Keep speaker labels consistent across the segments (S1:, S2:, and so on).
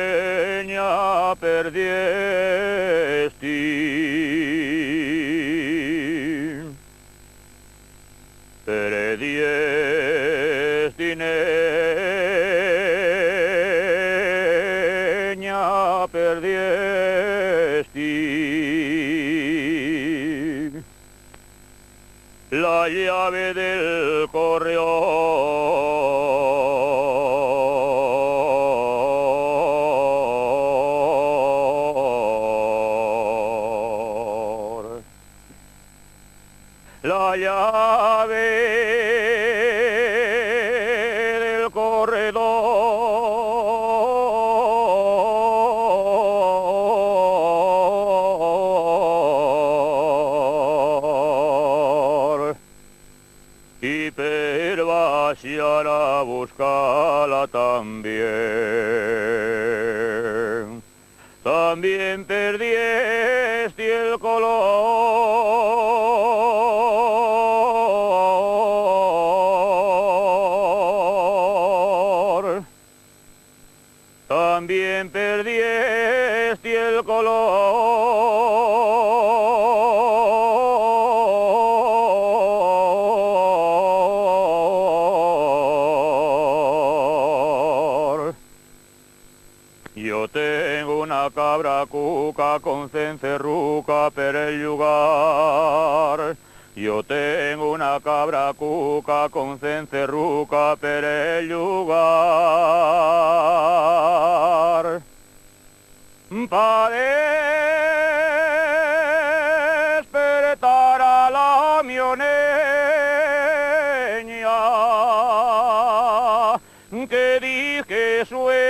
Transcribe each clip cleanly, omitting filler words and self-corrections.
S1: Perdiesteña, perdiesti. Perdiestineña, perdiesti. La llave del corredor. La llave del corredor. Y per vaciar a buscarla también. También perdieste el color. También perdieste el color. Yo tengo una cabra cuca con cencerruca per el lugar. Yo tengo una cabra cuca con cencerruca per el lugar. Pa' despertar a la mioneña que dije sueña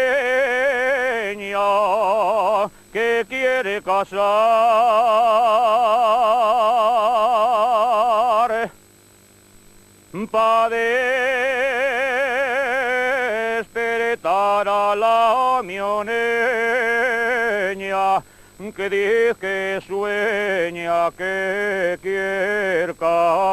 S1: que quiere casar. Pa' despertar a la mioneña que dije sueña que quiere casar.